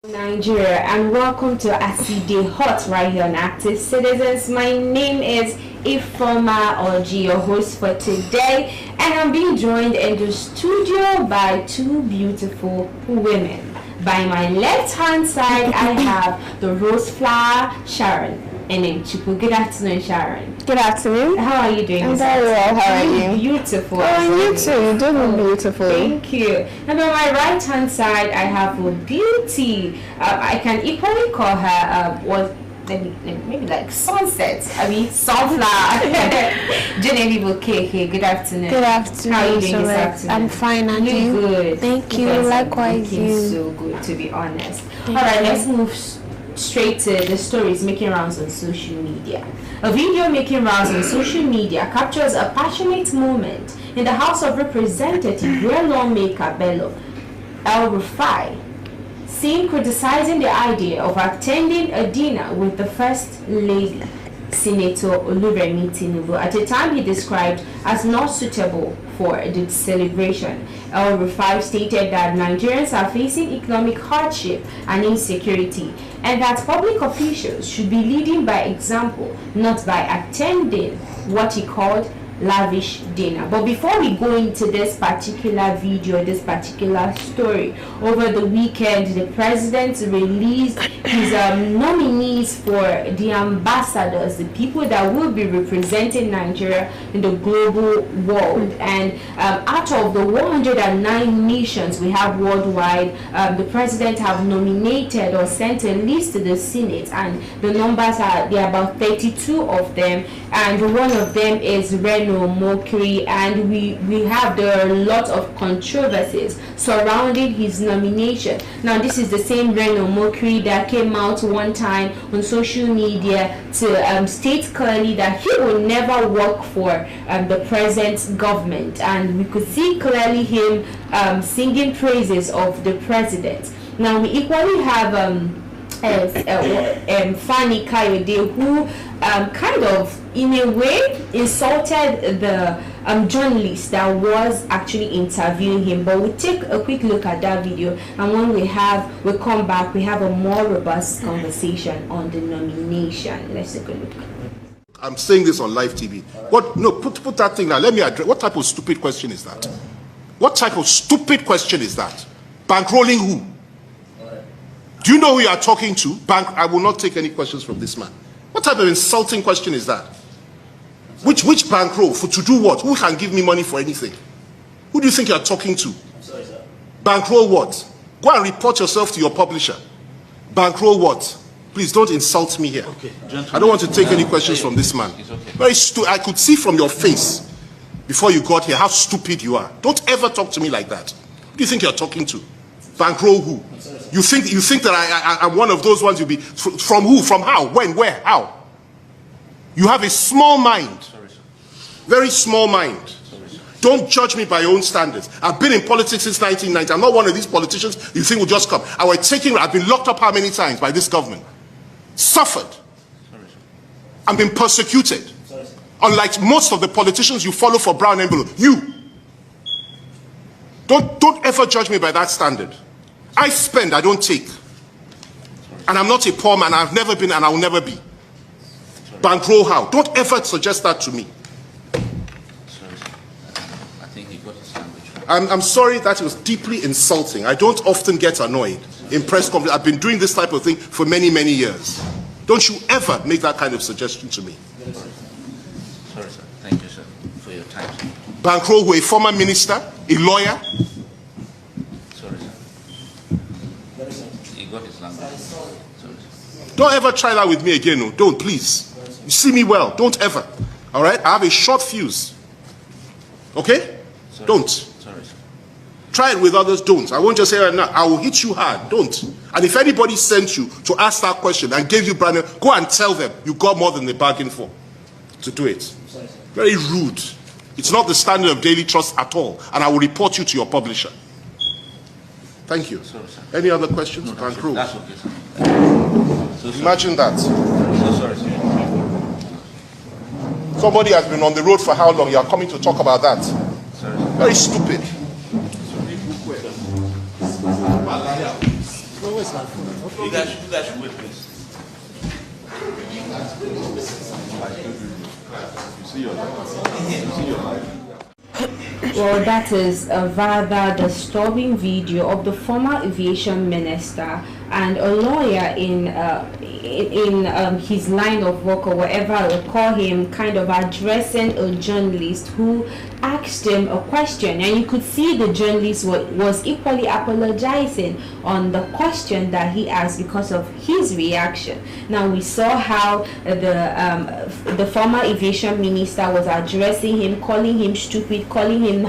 Nigeria, and welcome to Aside Hot right here on Active Citizens. My name is Ifoma Oji, your host for today, and I'm being joined in the studio by two beautiful women. By my left hand side, I have the rose flower Sharon and then Chupu. Good afternoon, Sharon. Good afternoon. How are you doing? I'm very well. How are you? Beautiful. Oh, you too. You do look beautiful. Thank you. And on my right hand side, I have a beauty. I can equally call her maybe like sunset. Sunflower. Genevieve Keke. Good afternoon. Good afternoon. How are you doing this afternoon? I'm fine, and you? Good. Thank you. Likewise, you. So good, to be honest. All right, let's move straight to the stories making rounds on social media. A video making rounds on social media captures a passionate moment in the House of Representatives where lawmaker Bello El-Rufai seen criticizing the idea of attending a dinner with the First Lady, Senator Oluremi Tinubu, at a time he described as not suitable for the celebration. El-Rufai stated that Nigerians are facing economic hardship and insecurity, and that public officials should be leading by example, not by attending what he called lavish dinner. But before we go into this particular video, this particular story, over the weekend the president released his nominees for the ambassadors, the people that will be representing Nigeria in the global world. And out of the 109 nations we have worldwide, the president have nominated or sent a list to the Senate, and the numbers are there are about 32 of them, and one of them is Mokri, and we have there are a lot of controversies surrounding his nomination. Now this is the same Reno Mokri that came out one time on social media to state clearly that he will never work for the present government, and we could see clearly him singing praises of the president. Now we equally have Fanny Kayode, who kind of in a way insulted the journalist that was actually interviewing him. But we'll take a quick look at that video, and when we come back, we have a more robust conversation on the nomination. Let's take a look. I'm saying this on live TV. What? No, put that thing down. Let me address. What type of stupid question is that? What type of stupid question is that? Bankrolling who? Do you know who you are talking to? I will not take any questions from this man. What type of insulting question is that? Which bankroll? To do what? Who can give me money for anything? Who do you think you are talking to? I'm sorry, sir. Bankroll what? Go and report yourself to your publisher. Bankroll what? Please don't insult me here. Okay, I don't want to take any questions from this man. Very stupid. I could see from your face before you got here how stupid you are. Don't ever talk to me like that. Who do you think you are talking to? Bankroll who? You think that I'm one of those ones you'll be from who? From how? When? Where? How? You have a small mind. Very small mind. Don't judge me by your own standards. I've been in politics since 1990. I'm not one of these politicians you think will just come. I've been locked up how many times by this government? Suffered. I've been persecuted. Unlike most of the politicians you follow for brown envelope. You. Don't ever judge me by that standard. I spend, I don't take. And I'm not a poor man. I've never been and I will never be. Bankroll how? Don't ever suggest that to me. I think he got his language. I'm sorry, that was deeply insulting. I don't often get annoyed in press conferences. I've been doing this type of thing for many, many years. Don't you ever make that kind of suggestion to me. Sorry, sir. Thank you, sir, for your time, sir. Bankroll who? A former minister? A lawyer? Sorry, sir. He got his language. Sorry, sir. Don't ever try that with me again. No. Don't, please. You see me well. Don't ever. All right? I have a short fuse. Okay? Sorry. Don't. Sorry, sir. Try it with others. Don't. I won't just say right now. I will hit you hard. Don't. And if anybody sent you to ask that question and gave you brand new, go and tell them you got more than they bargained for to do it. Sorry, sir. Very rude. It's not the standard of daily trust at all. And I will report you to your publisher. Thank you. Sorry, sir. Any other questions? No, That's okay, sir. So Imagine that. So sorry, sir. Somebody has been on the road for how long? You are coming to talk about that. Sorry, sir. Very stupid. You guys should wait, please. Well, that is a rather disturbing video of the former aviation minister and a lawyer in his line of work, or whatever I would call him, kind of addressing a journalist who asked him a question, and you could see the journalist was equally apologizing on the question that he asked because of his reaction. Now we saw how the former aviation minister was addressing him, calling him stupid, calling him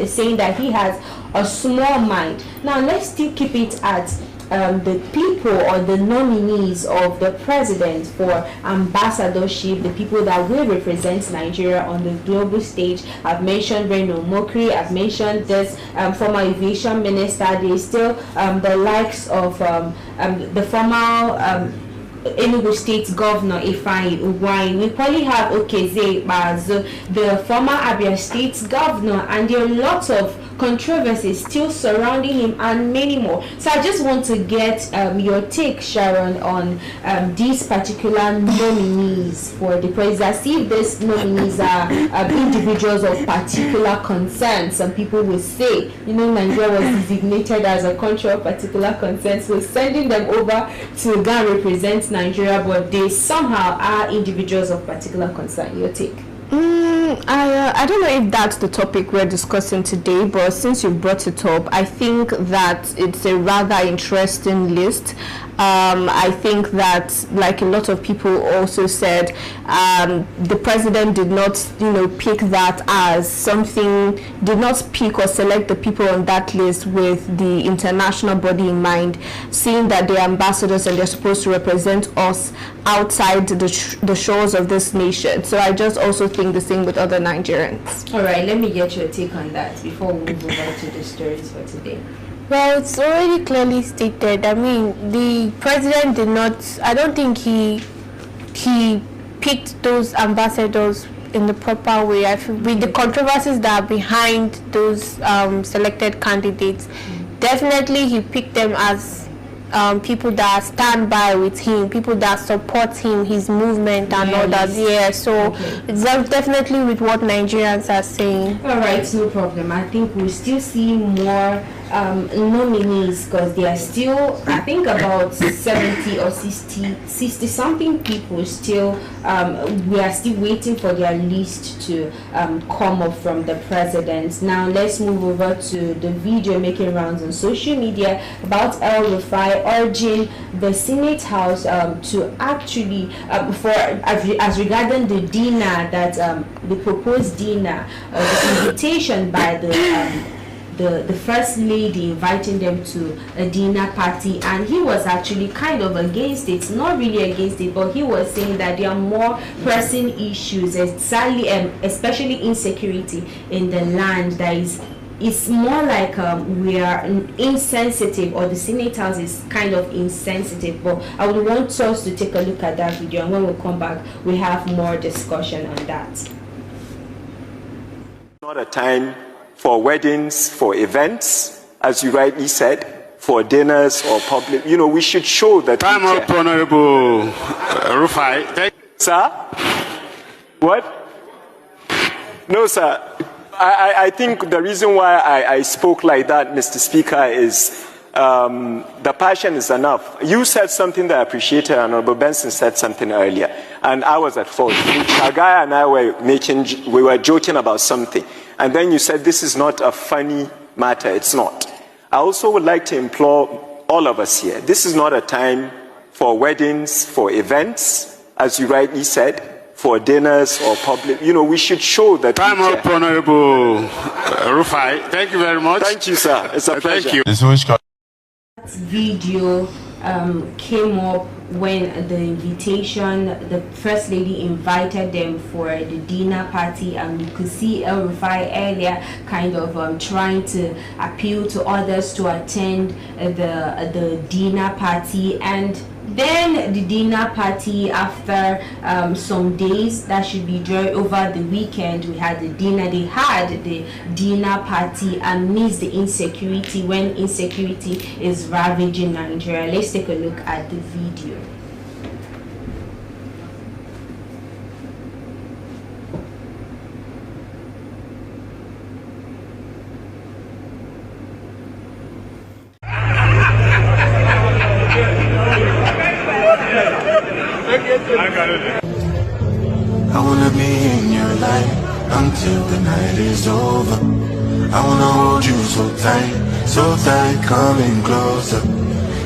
saying that he has a small mind. Now let's still keep it at the people or the nominees of the president for ambassadorship, the people that will represent Nigeria on the global stage. I've mentioned Reno Mokri, I've mentioned this former aviation minister. There's still the likes of the former Enugu State Governor Ifeanyi Ugwuanyi. We probably have Okeze Bazo, the former Abia State Governor, and there are lots of controversies still surrounding him and many more. So I just want to get your take, Sharon, on these particular nominees for the president. See if these nominees are individuals of particular concern. Some people will say, you know, Nigeria was designated as a country of particular concern, so sending them over to go and represent Nigeria, but they somehow are individuals of particular concern. Your take? I don't know if that's the topic we're discussing today, but since you brought it up, I think that it's a rather interesting list. I think that, like a lot of people also said, the president did not, pick that as something, did not pick or select the people on that list with the international body in mind, seeing that they're ambassadors and they're supposed to represent us outside the shores of this nation. So I just also think the same with other Nigerians. All right, let me get your take on that before we move over to the stories for today. Well, it's already clearly stated. I mean, the president did not, I don't think he picked those ambassadors in the proper way. I feel with the controversies that are behind those selected candidates, definitely he picked them as people that stand by with him, people that support him, his movement and all that. Yeah, so it's definitely with what Nigerians are saying. All right, no problem. I think we'll still see more nominees, because there are still, I think, about 70 or 60 something people still, we are still waiting for their list to come up from the president. Now let's move over to the video making rounds on social media about El-Rufai urging the Senate House to actually as regarding the dinner that the proposed dinner, the invitation by the first lady, inviting them to a dinner party, and he was actually kind of against it, not really against it, but he was saying that there are more pressing issues, especially insecurity in the land, that it's more like we are insensitive, or the Senate House is kind of insensitive. But I would want us to take a look at that video, and when we come back we have more discussion on that. Not a time for weddings, for events, as you rightly said, for dinners or public. We should show that. Time up, Honorable Rufai. Sir? What? No, sir. I think the reason why I spoke like that, Mr. Speaker, is the passion is enough. You said something that I appreciated, and Honorable Benson said something earlier, and I was at fault. Chagai and I we were joking about something. And then you said this is not a funny matter. It's not. I also would like to implore all of us here. This is not a time for weddings, for events, as you rightly said, for dinners or public. We should show that. Time up, Honorable Rufai. Thank you very much. Thank you, sir. It's a pleasure. Thank you. That video came up when the first lady invited them for the dinner party, and we could see El-Rufai earlier kind of trying to appeal to others to attend the dinner party, and Then the dinner party after some days, that should be during over the weekend, we had the dinner. They had the dinner party amidst the insecurity, when insecurity is ravaging Nigeria. Let's take a look at the video. I wanna be in your life until the night is over. I wanna hold you so tight, coming closer.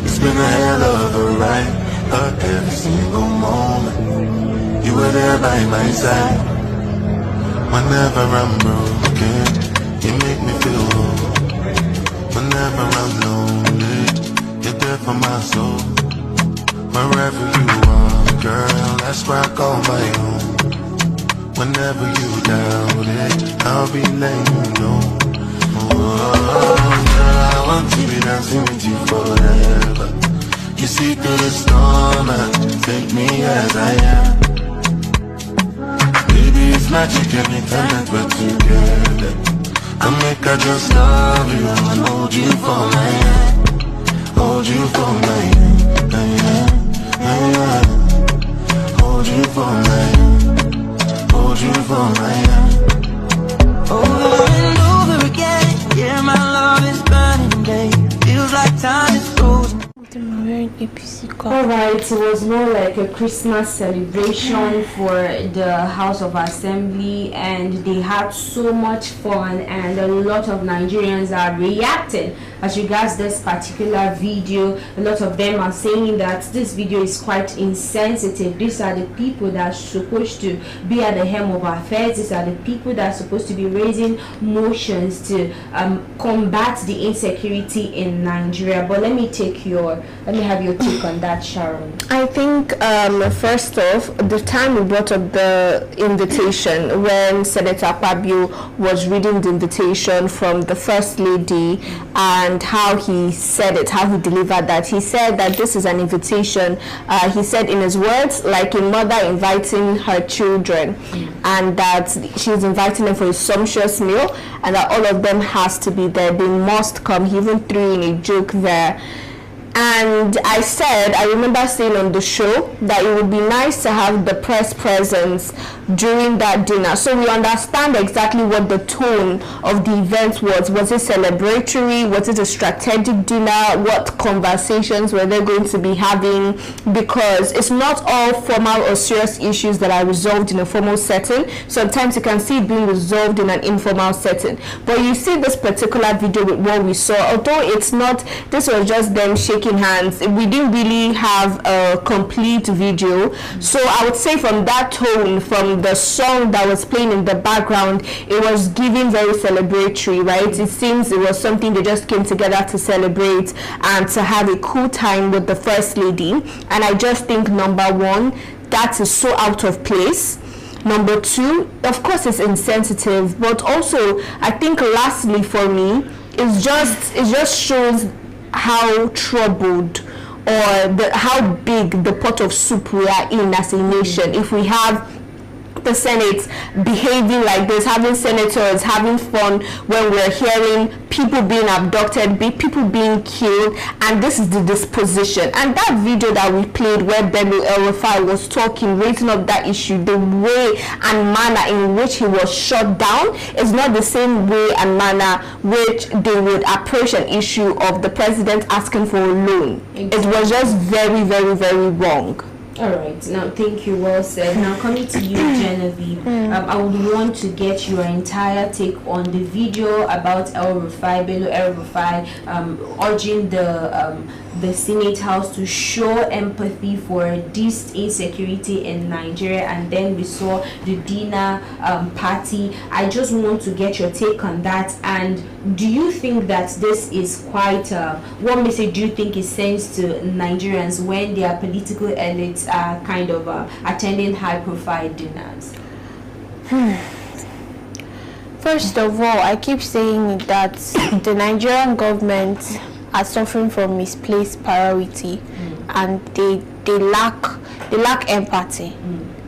It's been a hell of a ride, but every single moment you were there by my side. Whenever I'm broken, you make me feel whole. Whenever I'm lonely, you're there for my soul. Wherever you are, girl, that's where I call my own. Whenever you doubt it, I'll be letting you know. Oh, girl, I want to be dancing with you forever. You see through the storm and take me as I am. Baby, it's magic anytime that we're together. I make I just love you and hold you for my hand. Hold you for my hand. Hold you for my hand. Hold you for my hand. Over and over again, yeah, my love is burning, babe. Feels like time is frozen. Alright, it was more like a Christmas celebration for the House of Assembly, and they had so much fun, and a lot of Nigerians are reacting as regards this particular video. A lot of them are saying that this video is quite insensitive. These are the people that are supposed to be at the helm of affairs. These are the people that are supposed to be raising motions to combat the insecurity in Nigeria. But let me have your take on that, Sharon. I think first off, the time we brought up the invitation, when Senator Akpabio was reading the invitation from the First Lady, and how he said it, how he delivered that. He said that this is an invitation, he said in his words, like a mother inviting her children, and that she's inviting them for a sumptuous meal, and that all of them has to be there. They must come. He even threw in a joke there. And I remember saying on the show that it would be nice to have the press presence during that dinner, so we understand exactly what the tone of the event was. Was it celebratory? Was it a strategic dinner? What conversations were they going to be having? Because it's not all formal or serious issues that are resolved in a formal setting. Sometimes you can see it being resolved in an informal setting. But you see this particular video with what we saw, although it's not, this was just them shaking hands, we didn't really have a complete video. So I would say from that tone, from the song that was playing in the background, it was giving very celebratory, right? It seems it was something they just came together to celebrate and to have a cool time with the First Lady. And I just think, number one, that is so out of place. Number two, of course it's insensitive, but also I think lastly for me, it just shows how troubled or how big the pot of soup we are in as a nation. If we have the Senate behaving like this, having senators having fun when we're hearing people being abducted, people being killed, and this is the disposition. And that video that we played where Bello El-Rufai was talking, raising up that issue, the way and manner in which he was shut down is not the same way and manner which they would approach an issue of the president asking for a loan. It was just very, very, very wrong. All right, now thank you, well said. Now coming to you, Genevieve, I would want to get your entire take on the video about El-Rufai, Bello El-Rufai, urging the Senate House to show empathy for this insecurity in Nigeria, and then we saw the dinner party. I just want to get your take on that. And do you think that this is quite what message do you think it sends to Nigerians when their political elites are kind of attending high-profile dinners? First of all, I keep saying that the Nigerian government are suffering from misplaced priority, and they lack empathy.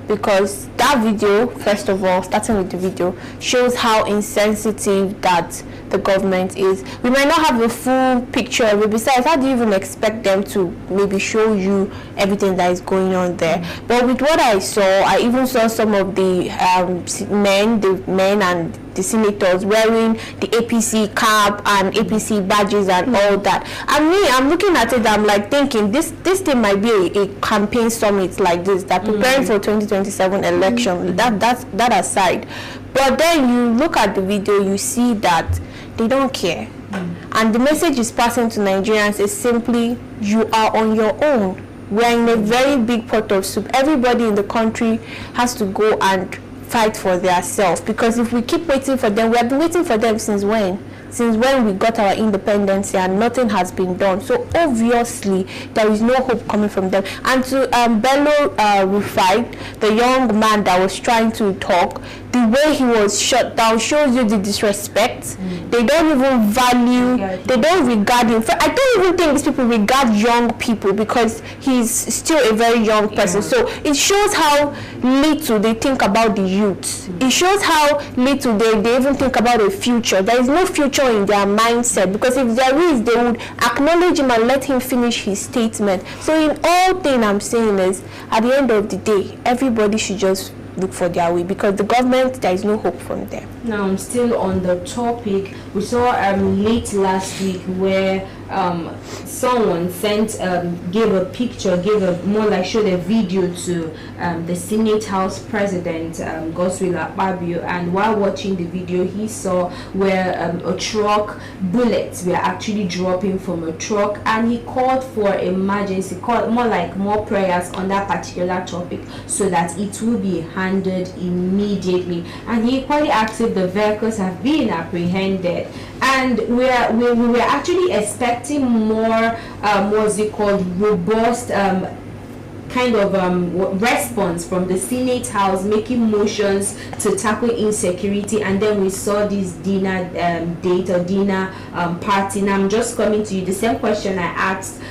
Because that video, first of all, starting with the video, shows how insensitive that the government is. We might not have a full picture of it. Besides, how do you even expect them to maybe show you everything that is going on there? But with what I saw, I even saw some of the men and the senators wearing the APC cap and APC badges and all that. And me, I'm looking at it, I'm like thinking this thing might be a campaign summit like this, that preparing for 2027 election. That aside, but then you look at the video, you see that they don't care. And the message is passing to Nigerians is simply, you are on your own. We're in a very big pot of soup. Everybody in the country has to go and fight for their self, because if we keep waiting for them, we have been waiting for them since when we got our independence, and nothing has been done. So obviously there is no hope coming from them. And to Bello Rufai, the young man that was trying to talk, the way he was shut down shows you the disrespect. They don't even value, they don't regard him. I don't even think these people regard young people, because he's still a very young person. So it shows how little they think about the youth. It shows how little they even think about the future. There is no future in their mindset, because if there is, they would acknowledge him and let him finish his statement. So in all thing I'm saying is, at the end of the day, everybody should just look for their way, because the government, there is no hope from them. Now, I'm still on the topic. We saw late last week where someone gave a picture, showed a video to the Senate House President Godswill Akpabio, and while watching the video, he saw where a truck, bullets were actually dropping from a truck, and he called for emergency, more prayers on that particular topic, so that it will be handled immediately. And he equally asked if the vehicles have been apprehended, and we were actually expecting more robust response from the Senate House, making motions to tackle insecurity. And then we saw this dinner party. And I'm just coming to you, the same question I asked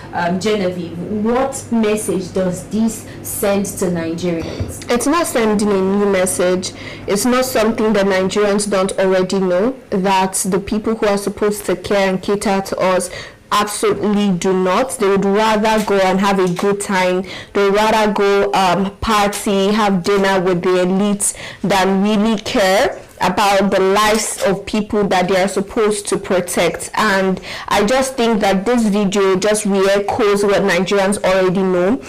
Genevieve. What message does this send to Nigerians? It's not sending a new message. It's not something that Nigerians don't already know, that the people who are supposed to care and cater to us absolutely do not. They would rather go and have a good time. They would rather go party, have dinner with the elites, than really care about the lives of people that they are supposed to protect. And I just think that this video just re-echoes what Nigerians already know.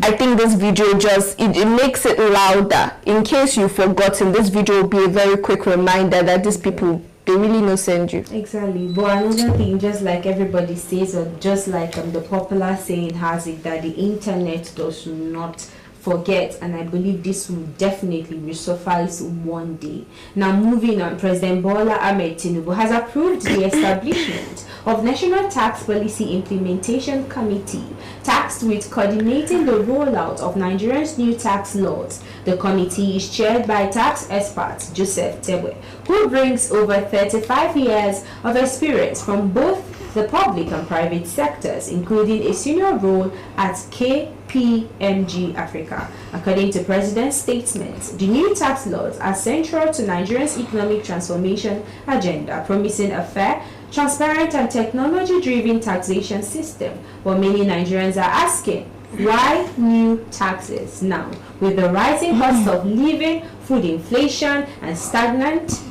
I think this video just, it makes it louder. In case you've forgotten, this video will be a very quick reminder that these people, they really no send you. Exactly. But another thing, just like everybody says, or just like the popular saying has it, that the internet does not forget, and I believe this will definitely resurface one day. Now, moving on, President Bola Ahmed Tinubu has approved the establishment of National Tax Policy Implementation Committee, tasked with coordinating the rollout of Nigeria's new tax laws. The committee is chaired by tax expert Joseph Tebwe, who brings over 35 years of experience from both the public and private sectors, including a senior role at KPMG Africa. According to President's statement, the new tax laws are central to Nigeria's economic transformation agenda, promising a fair, transparent and technology-driven taxation system. But many Nigerians are asking, why new taxes now? With the rising cost of living, food inflation, and stagnant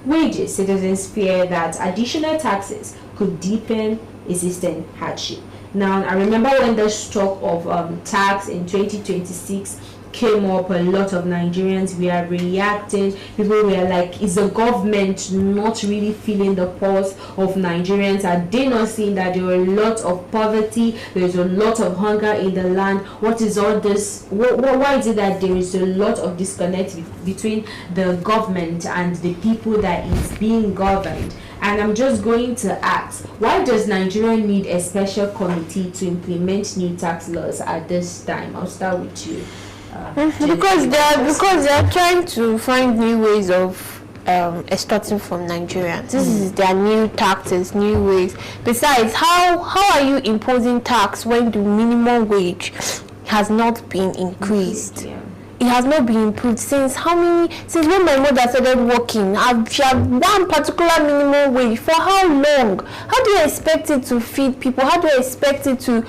wages, citizens fear that additional taxes could deepen existing hardship. Now, I remember when the talk of tax in 2026 came up, a lot of Nigerians were reacting. People were like, is the government not really feeling the pulse of Nigerians? Are they not seeing that there are a lot of poverty, there's a lot of hunger in the land? What is all this? Why is it that there is a lot of disconnect between the government and the people that is being governed? And I'm just going to ask, why does Nigeria need a special committee to implement new tax laws at this time? I'll start with you. Because they are trying to find new ways of extorting from Nigerians. This is their new tactics, new ways. Besides, how are you imposing tax when the minimum wage has not been increased? Yeah. It has not been improved since when my mother started working. She had one particular minimum wage. For how long? How do you expect it to feed people? How do you expect it to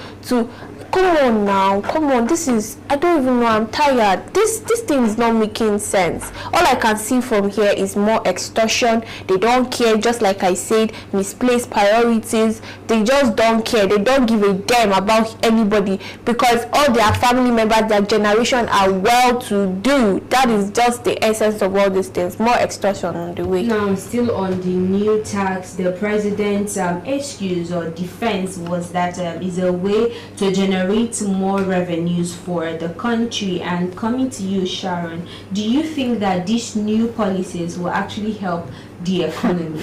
come on now, come on, this is, I don't even know, I'm tired. This thing is not making sense. All I can see from here is more extortion. They don't care, just like I said, misplaced priorities. They just don't care. They don't give a damn about anybody because all their family members, their generation are well to do. That is just the essence of all these things. More extortion on the way. Now, still on the new tax, the president's excuse or defense was that is a way to generate more revenues for the country. And coming to you, Sharon, do you think that these new policies will actually help the economy?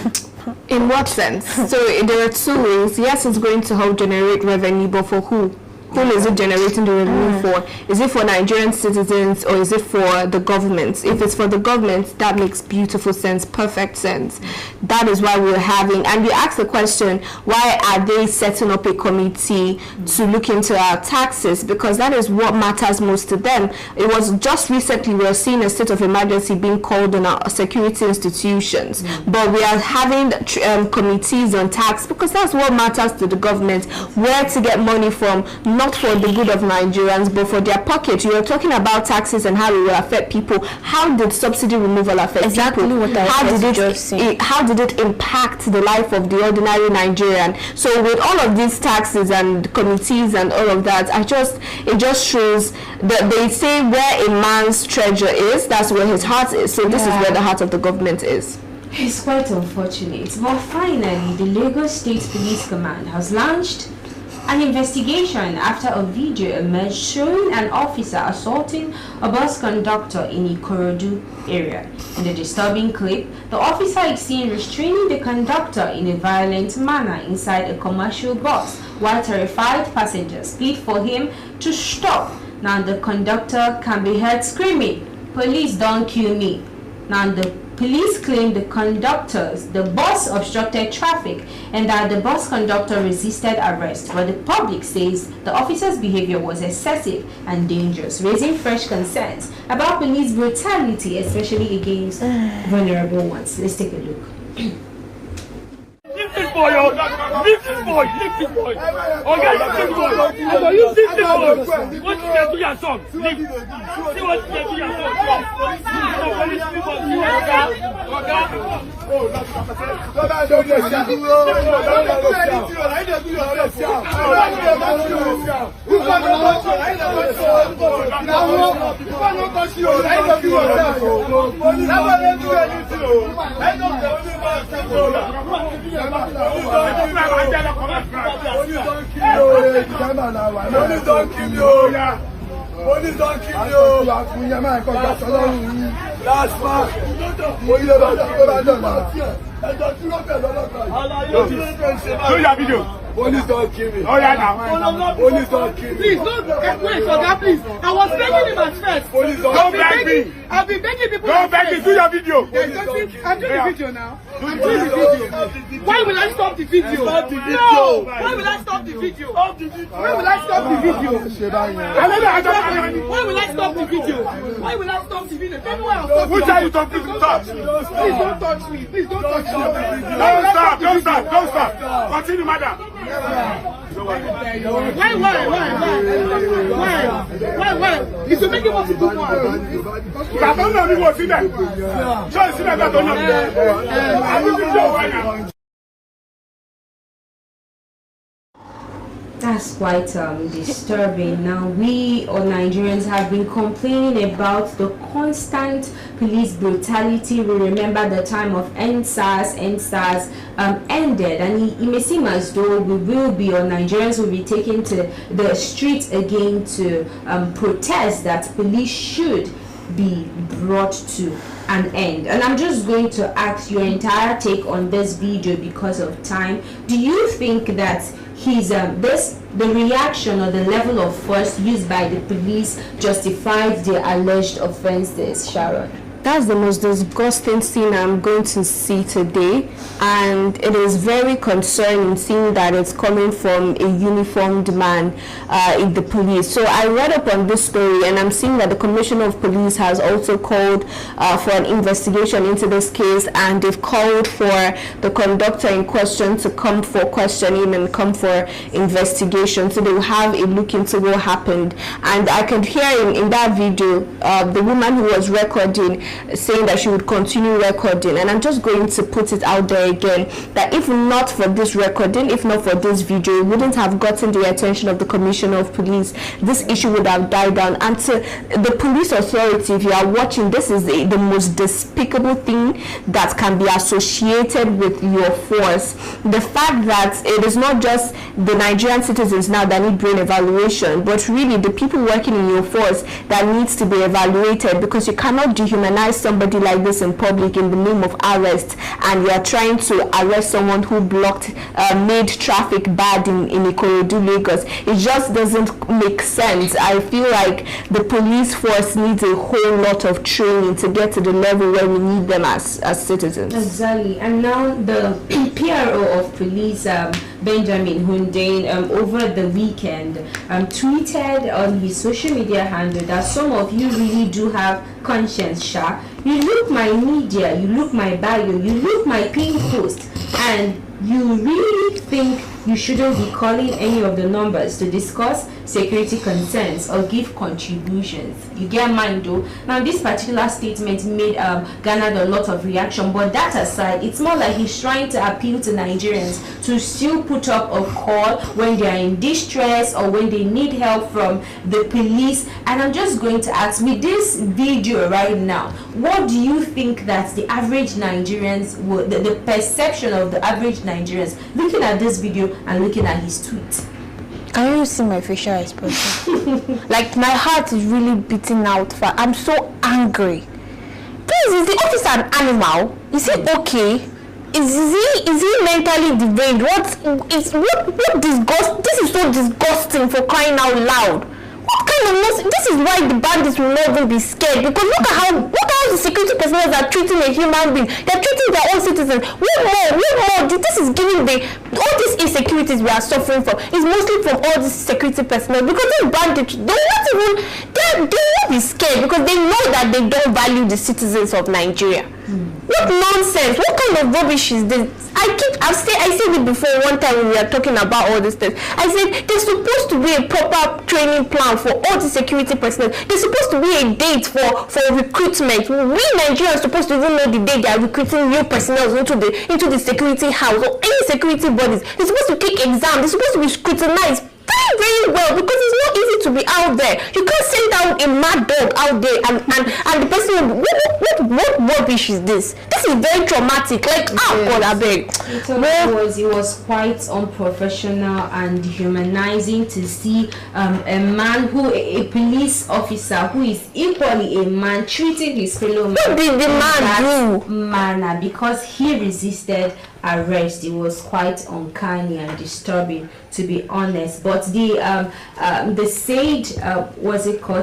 In what sense? So there are two ways. Yes, it's going to help generate revenue, but for who? Who is it generating the revenue for? Is it for Nigerian citizens or is it for the government? If it's for the government, that makes beautiful sense, perfect sense. That is why we're having, and we asked the question, why are they setting up a committee to look into our taxes? Because that is what matters most to them. It was just recently we were seeing a state of emergency being called on our security institutions, but we are having committees on tax because that's what matters to the government, where to get money from, not for the good of Nigerians, but for their pocket. You were talking about taxes and how it will affect people. How did subsidy removal affect exactly people? What I how did it impact the life of the ordinary Nigerian? So with all of these taxes and committees and all of that, it just shows that they say where a man's treasure is, that's where his heart is. So this is where the heart of the government is. It's quite unfortunate. But finally, the Lagos State Police Command has launched an investigation after a video emerged showing an officer assaulting a bus conductor in Ikorodu area. In the disturbing clip, the officer is seen restraining the conductor in a violent manner inside a commercial bus while terrified passengers plead for him to stop. Now the conductor can be heard screaming, "Police, don't kill me." Now the police claim the bus obstructed traffic and that the bus conductor resisted arrest, but the public says the officer's behavior was excessive and dangerous, raising fresh concerns about police brutality, especially against vulnerable ones. Let's take a look. Lift this boy, lift this boy, lift this boy. Okay, lift this boy. You lift this boy. What did they do your son? Lift. See what they do your son. Police people, Police don't kill you. That's fine. Do your video. Police don't kill me. Oh yeah, now. Police don't kill me. Please don't wait for that, please. I was begging him at first. Police don't beg me. I've been begging people. Don't beg me. Do your video. I'm doing the video now. I'm doing the video. Why will I stop the video? No. Why will I stop the video? Why will I stop the video? Why will I stop the video? Why will I stop the video? Tell me why I'm stopping. Who tell you to touch? Please don't touch me. Please don't touch me. Don't stop. Continue, madam. Why? It's to make it more difficult. I don't know if you will see that. Just see that I don't know. I will see you right now. That's quite disturbing. Now, we or Nigerians have been complaining about the constant police brutality. We remember the time of NSAS ended, and it may seem as though we will be, or Nigerians will be taken to the streets again to protest that police should be brought to an end. And I'm just going to ask your entire take on this video because of time. Do you think that the reaction or the level of force used by the police justified the alleged offenses, Sharon? That's the most disgusting thing I'm going to see today, and it is very concerning seeing that it's coming from a uniformed man in the police. So I read up on this story, and I'm seeing that the Commissioner of Police has also called for an investigation into this case, and they've called for the conductor in question to come for questioning and come for investigation. So they will have a look into what happened. And I could hear in that video the woman who was recording saying that she would continue recording, and I'm just going to put it out there again that if not for this recording, if not for this video, it wouldn't have gotten the attention of the Commissioner of Police. This issue would have died down. And to the police authority, if you are watching, this is the most despicable thing that can be associated with your force. The fact that it is not just the Nigerian citizens now that need brain evaluation, but really the people working in your force that needs to be evaluated, because you cannot dehumanize somebody like this in public in the name of arrest, and you are trying to arrest someone who made traffic bad in Ikorodu, Lagos. It just doesn't make sense. I feel like the police force needs a whole lot of training to get to the level where we need them as citizens. Exactly. And now the PRO of police, Benjamin Hundein, over the weekend tweeted on his social media handle that some of you really do have conscience, Sha. You look my media, you look my bio, you look my pin post, and you really think you shouldn't be calling any of the numbers to discuss security concerns or give contributions. You get mine though. Now this particular statement made garnered a lot of reaction, but that aside, it's more like he's trying to appeal to Nigerians to still put up a call when they are in distress or when they need help from the police. And I'm just going to ask, with this video right now, what do you think that the average Nigerians would, the perception of the average Nigerians looking at this video and looking at his tweet? Can you see my facial expression? Like, my heart is really beating out. I'm so angry. Please, is the officer an animal? Is he okay? Is he mentally deranged? What disgust? This is so disgusting, for crying out loud. What kind of this is why the bandits will not even be scared, because look at how the security personnel are treating a human being. They're treating their own citizens. What more? This is giving all these insecurities we are suffering from is mostly from all these security personnel, because these bandits, they won't be scared because they know that they don't value the citizens of Nigeria. What nonsense! What kind of rubbish is this? I said it before one time when we were talking about all this stuff. I said there's supposed to be a proper training plan for all the security personnel. There's supposed to be a date for recruitment. We Nigerians are supposed to even know the day they are recruiting new personnel into the security house or any security bodies. They're supposed to take exams. They're supposed to be scrutinized very well, because it's not easy to be out there. You can't send out a mad dog out there and the person what rubbish is this? This is very traumatic. Like, God, I beg. It was quite unprofessional and dehumanizing to see a man a police officer who is equally a man treating his fellow man in that manner because he resisted arrest. It was quite uncanny and disturbing, to be honest. But the said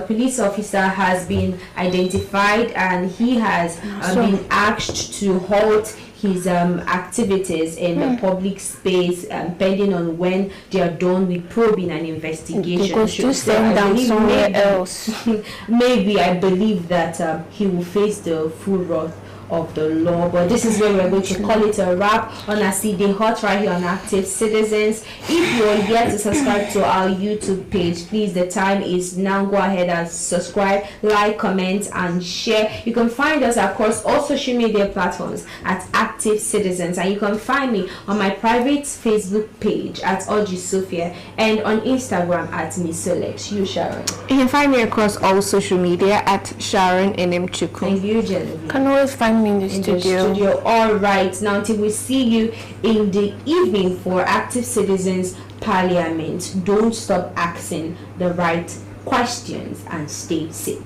police officer has been identified, and he has been asked to halt his activities in the public space pending on when they are done with probing and investigation. Because to send down somewhere else. Maybe I believe that he will face the full wrath of the law. But this is where we're going to call it a wrap on a CD Hot right here on Active Citizens. If you're yet to subscribe to our YouTube page, please, the time is now. Go ahead and subscribe, like, comment, and share. You can find us across all social media platforms at Active Citizens, and you can find me on my private Facebook page at Oji Sophia and on Instagram at Misolex. You, Sharon? You can find me across all social media at Sharon Nmchuku. And you, Genevieve? You can always find me in the studio. All right, now until we see you in the evening for Active Citizens Parliament, don't stop asking the right questions and stay safe.